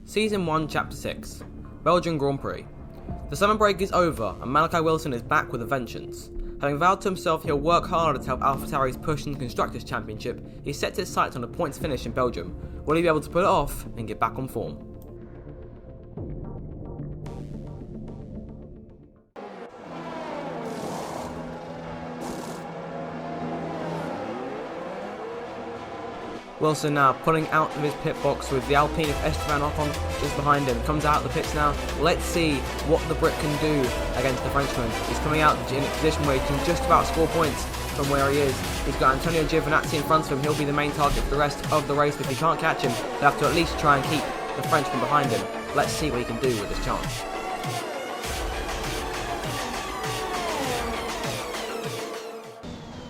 Season 1, Chapter 6, Belgian Grand Prix. The summer break is over, and Malachi Wilson is back with a vengeance. Having vowed to himself he'll work harder to help AlphaTauri's push in the Constructors' Championship, he sets his sights on a points finish in Belgium. Will he be able to pull it off and get back on form? Wilson now pulling out of his pit box with the Alpine of Esteban Ocon just behind him. Comes out the pits now. Let's see what the Brit can do against the Frenchman. He's coming out in a position where he can just about score points from where he is. He's got Antonio Giovinazzi in front of him. He'll be the main target for the rest of the race. But if he can't catch him, they'll have to at least try and keep the Frenchman behind him. Let's see what he can do with this chance.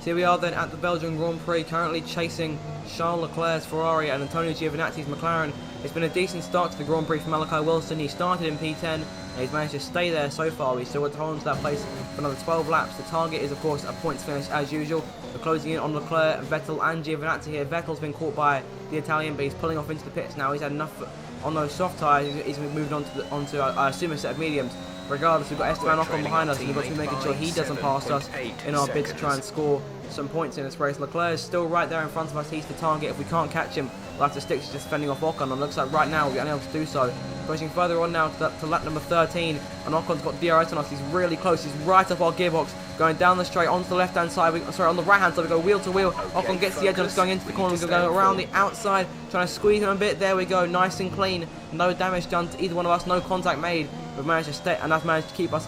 Here we are then at the Belgian Grand Prix, currently chasing Charles Leclerc's Ferrari and Antonio Giovinazzi's McLaren. It's been a decent start to the Grand Prix for Malachi Wilson. He started in P10 and he's managed to stay there so far. He's still got to hold on to that place for another 12 laps. The target is of course a points finish as usual. We're closing in on Leclerc, Vettel and Giovinazzi here. Vettel's been caught by the Italian, but he's pulling off into the pits now. He's had enough on those soft tyres. He's moved onto I assume a set of mediums. Regardless, we've got Esteban Ocon behind us and we've got to be making sure he doesn't pass us in our bid to try and score some points in this race. Leclerc is still right there in front of us. He's the target. If we can't catch him, we'll have to stick to just fending off Ocon, and it looks like right now we'll be unable to do so. Pushing further on now to lap number 13, and Ocon's got DRS on us. He's really close. He's right up our gearbox, going down the straight onto the left-hand side. On the right-hand side, we go wheel to wheel. Ocon gets the edge on us, going into the corner. We're going around the outside, trying to squeeze him a bit. There we go, nice and clean. No damage done to either one of us. No contact made. We've managed to stay, and that's managed to keep us,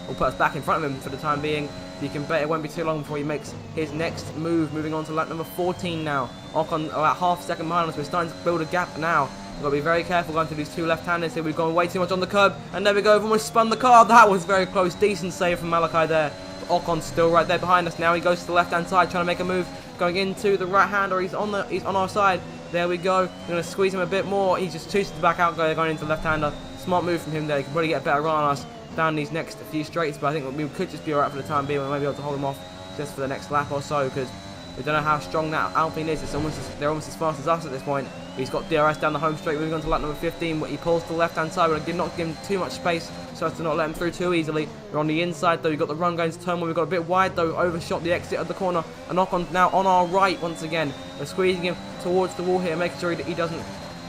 or put us back in front of him for the time being. You can bet it won't be too long before he makes his next move. Moving on to lap number 14 now. Ocon about half a second behind us. We're starting to build a gap now. We've got to be very careful going through these two left-handers here. We've gone way too much on the curb. And there we go. We've almost spun the car. That was very close. Decent save from Malachi there. But Ocon's still right there behind us now. He goes to the left-hand side trying to make a move. Going into the right-hander. He's on our side. There we go. We're going to squeeze him a bit more. He just chooses to back out going into the left-hander. Smart move from him there. He can probably get a better run on us down these next few straights, but I think we could just be alright for the time being. We might be able to hold him off just for the next lap or so, because we don't know how strong that Alpine is. They're almost as fast as us at this point. He's got DRS down the home straight. Moving on to lap number 15, but he pulls to the left-hand side. We did not give him too much space so as to not let him through too easily. We're on the inside though. We've got the run going to turn one. We've got a bit wide though. Overshot the exit of the corner. And Ocon now on our right once again. We're squeezing him towards the wall here, making sure he doesn't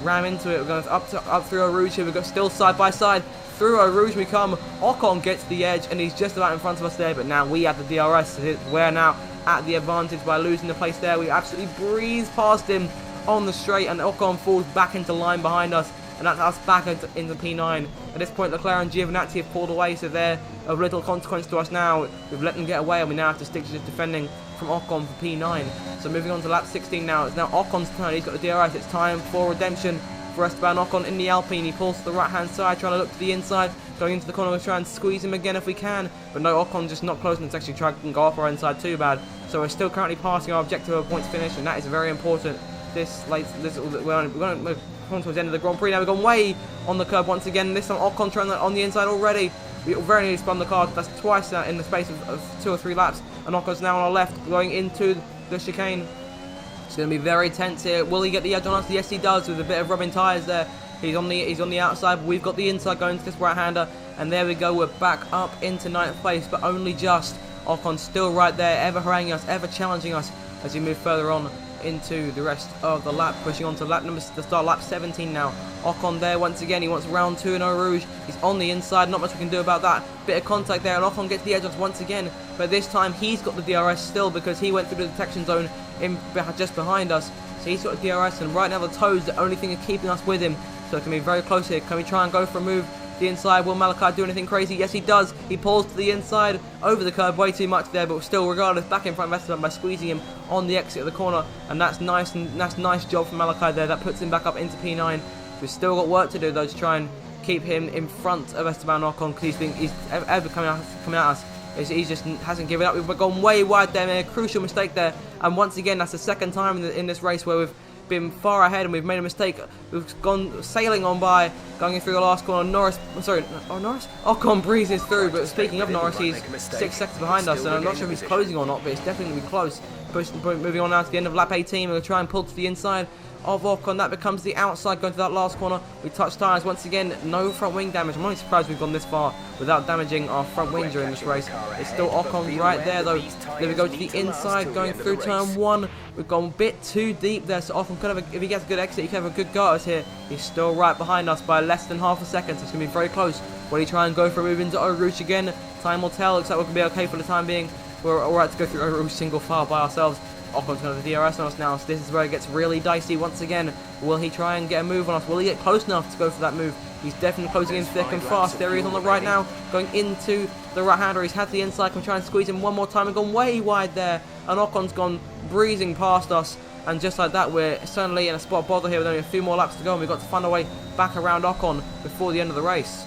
ram into it. We're going up through Eau Rouge here. We've got still side by side. Through Eau Rouge we come. Ocon gets the edge and he's just about in front of us there, but now we have the DRS. So we're now at the advantage by losing the place there. We absolutely breeze past him on the straight, and Ocon falls back into line behind us, and that's us back into P9. At this point, Leclerc and Giovinazzi have pulled away, so they're of little consequence to us now. We've let them get away, and we now have to stick to just defending from Ocon for P9. So moving on to lap 16 now. It's now Ocon's turn. He's got the DRS. It's time for redemption for Esteban Ocon in the Alpine. He pulls to the right-hand side, trying to look to the inside, going into the corner. We'll try and squeeze him again if we can, but no, Ocon just not close enough to actually try and go off our inside too bad. So we're still currently passing our objective of a points finish, and that is very important. We're going to come towards the end of the Grand Prix now. We've gone way on the curb once again. This time Ocon trying that on the inside already. We very nearly spun the car. That's twice in the space of 2 or 3 laps. And Ocon's now on our left, going into the chicane. It's going to be very tense here. Will he get the edge on us? Yes, he does, with a bit of rubbing tyres there. He's on the outside, but we've got the inside going to this right-hander. And there we go. We're back up into 9th place, but only just. Ocon's still right there, ever haranguing us, ever challenging us as we move further on into the rest of the lap, pushing on to lap 17 now. Ocon there once again. He wants round 2 in Eau Rouge. He's on the inside. Not much we can do about that. Bit of contact there, and Ocon gets the edge once again. But this time he's got the DRS still, because he went through the detection zone just behind us. So he's got the DRS, and right now the toe's the only thing that's keeping us with him. So it can be very close here. Can we try and go for a move? The inside, will Malachi do anything crazy? Yes, he does. He pulls to the inside, over the curb, way too much there, but still, regardless, back in front of Esteban by squeezing him on the exit of the corner, and that's nice. And that's nice job from Malachi there. That puts him back up into P9. We've still got work to do though to try and keep him in front of Esteban Ocon, because he's ever coming at us. He just hasn't given up. We've gone way wide there, man. A crucial mistake there, and once again, that's the second time in this race where we've been far ahead and we've made a mistake. We've gone sailing on by, going through the last corner. Ocon breezes through, but speaking of Norris, he's 6 seconds behind us, and I'm not sure if he's closing or not, but it's definitely going to be close. Moving on now to the end of lap 18, we'll try and pull to the inside. of Ocon. That becomes the outside going to that last corner. We touch tyres once again, no front wing damage. I'm only surprised we've gone this far without damaging our front wing during this race. It's still Ocon right there though. Then we go to the inside going through turn 1. We've gone a bit too deep there, so Ocon could have, if he gets a good exit, he could have a good go at us here. He's still right behind us by less than half a second, so it's going to be very close. Will he try and go for a move into Roos again? Time will tell. Looks like we're going to be okay for the time being. We're alright to go through Roos single file by ourselves. Ocon's going to the DRS on us now, so this is where it gets really dicey once again. Will he try and get a move on us? Will he get close enough to go for that move? He's definitely closing in thick and fast. There he is on the right now, going into the right-hander. He's had the inside, can try and squeeze him one more time and gone way wide there. And Ocon's gone breezing past us. And just like that, we're suddenly in a spot of bother here with only a few more laps to go. And we've got to find a way back around Ocon before the end of the race.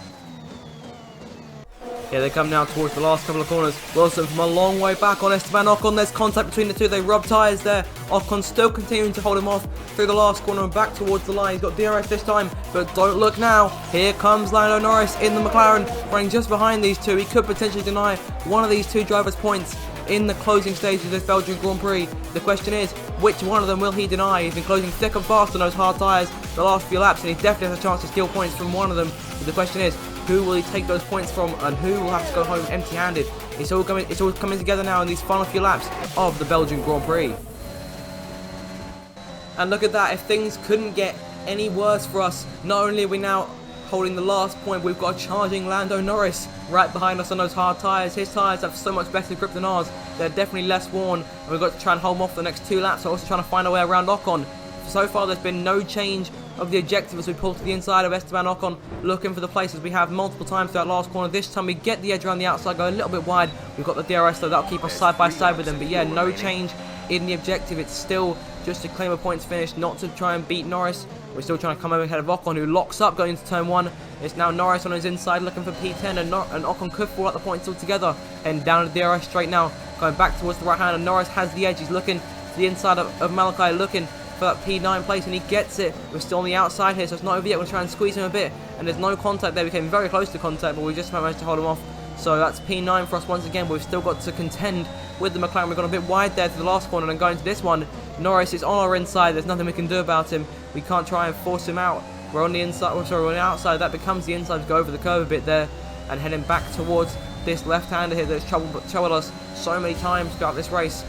Here they come now towards the last couple of corners. Wilson from a long way back on Esteban Ocon. There's contact between the two. They rub tyres there. Ocon still continuing to hold him off through the last corner and back towards the line. He's got DRS this time, but don't look now. Here comes Lando Norris in the McLaren, running just behind these two. He could potentially deny one of these two drivers points in the closing stage of this Belgian Grand Prix. The question is, which one of them will he deny? He's been closing thick and fast on those hard tyres the last few laps, and he definitely has a chance to steal points from one of them. But the question is, who will he take those points from, and who will have to go home empty-handed? It's all coming together now in these final few laps of the Belgian Grand Prix. And look at that, if things couldn't get any worse for us, not only are we now holding the last point, we've got a charging Lando Norris right behind us on those hard tyres. His tyres have so much better grip than ours. They're definitely less worn, and we've got to try and hold him off the next 2 laps. We're also trying to find a way around Ocon. So far there's been no change of the objective as we pull to the inside of Esteban Ocon, looking for the places we have multiple times throughout last corner. This time we get the edge around the outside, go a little bit wide. We've got the DRS though, that'll keep us side by side with them. But yeah, no change in the objective. It's still just to claim a points finish, not to try and beat Norris. We're still trying to come over ahead of Ocon, who locks up going into turn 1. It's now Norris on his inside looking for P10, and Ocon could fall out the points altogether. And down to DRS straight now, going back towards the right hand, and Norris has the edge. He's looking to the inside of Malachi, looking for that P9 place, and he gets it. We're still on the outside here, so it's not over yet. We'll try and squeeze him a bit, and there's no contact there. We came very close to contact, but we just managed to hold him off. So that's P9 for us once again, but we've still got to contend with the McLaren. We've gone a bit wide there to the last corner, and going to this one, Norris is on our inside. There's nothing we can do about him. We can't try and force him out. We're on the inside, we're on the outside. That becomes the inside to go over the curve a bit there, and heading back towards this left-hander here that's troubled us so many times throughout this race.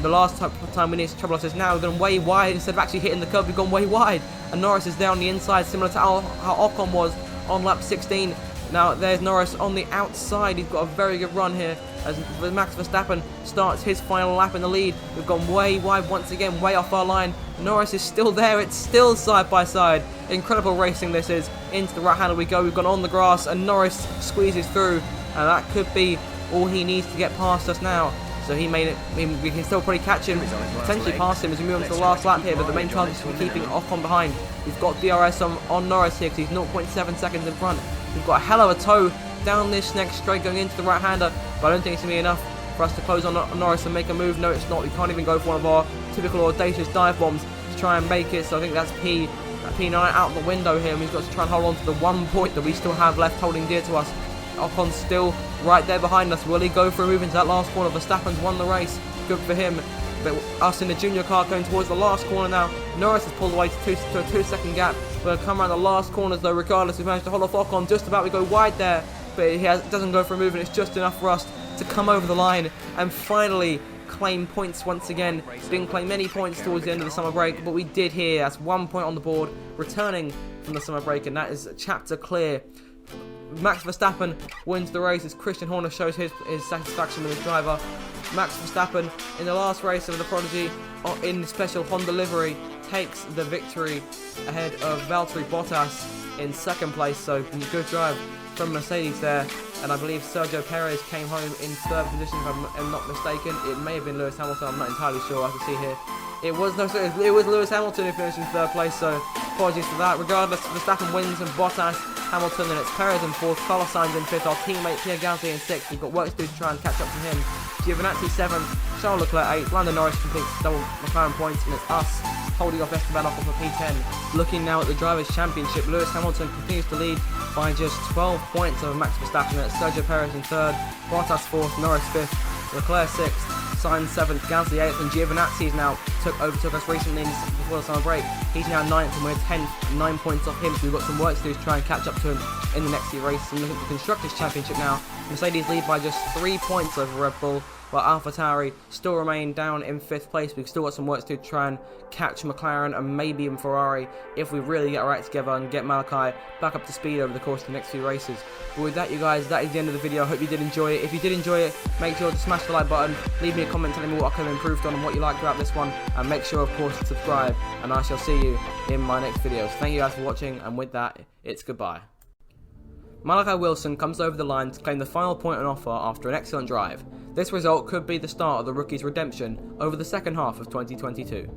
The last time we need to trouble us is now. We've gone way wide. Instead of actually hitting the curve, we've gone way wide. And Norris is there on the inside, similar to how Ocon was on lap 16. Now there's Norris on the outside. He's got a very good run here as Max Verstappen starts his final lap in the lead. We've gone way wide once again, way off our line. Norris is still there. It's still side by side. Incredible racing this is. Into the right handle we go. We've gone on the grass, and Norris squeezes through. And that could be all he needs to get past us now. So he made it. We can still probably catch him, potentially pass him as we move on to the last lap here. But the main target is keeping Ocon behind. We've got DRS on Norris here because he's 0.7 seconds in front. We've got a hell of a tow down this next straight going into the right-hander, but I don't think it's going to be enough for us to close on Norris and make a move. No, it's not. We can't even go for one of our typical audacious dive bombs to try and make it. So I think that's P9 out the window here, and we've got to try and hold on to the 1 point that we still have left holding dear to us. Ocon's still right there behind us. Will he go for a move into that last corner? Verstappen's won the race. Good for him. But us in the junior car going towards the last corner now. Norris has pulled away to a 2-second gap. We're going to come around the last corners though, regardless. We've managed to hold off Ocon just about. We go wide there, but he doesn't go for a move, and it's just enough for us to come over the line and finally claim points once again. Didn't claim many points towards the end of the summer break, but we did here. That's 1 point on the board, returning from the summer break, and that is a chapter clear. Max Verstappen wins the race as Christian Horner shows his satisfaction with his driver. Max Verstappen, in the last race of the Prodigy, in the special Honda livery, takes the victory ahead of Valtteri Bottas in second place. So good drive from Mercedes there. And I believe Sergio Perez came home in third position, if I'm not mistaken. It may have been Lewis Hamilton, I'm not entirely sure. I can see here. It was Lewis Hamilton who finished in third place, so apologies for that. Regardless, Verstappen wins and Bottas, Hamilton, and it's Perez in fourth, Carlos Sainz in fifth, our teammate Pierre Gasly in sixth. We've got work to do to try and catch up to him. Giovinazzi seventh, Charles Leclerc eighth, Lando Norris completes double McLaren points, and it's us holding off Esteban Ocon for P10. Looking now at the Drivers' Championship, Lewis Hamilton continues to lead by just 12 points over Max Verstappen. That's Sergio Perez in third, Bottas fourth, Norris fifth, Leclerc sixth, Sainz 7th, Gasly 8th, and Giovinazzi now overtook us recently before the summer break. He's now 9th and we're 10th, 9 points off him, so we've got some work to do to try and catch up to him in the next few races. I'm looking at the Constructors' Championship now. Mercedes lead by just 3 points over Red Bull, while AlphaTauri still remain down in 5th place. We've still got some work to do to try and catch McLaren and maybe even Ferrari if we really get our act together and get Malachi back up to speed over the course of the next few races. But with that, you guys, that is the end of the video. I hope you did enjoy it. If you did enjoy it, make sure to smash the like button, leave me a comment telling me what I could have improved on and what you liked about this one, and make sure, of course, to subscribe, and I shall see you in my next videos. Thank you guys for watching, and with that, it's goodbye. Malachi Wilson comes over the line to claim the final point on offer after an excellent drive. This result could be the start of the rookie's redemption over the second half of 2022.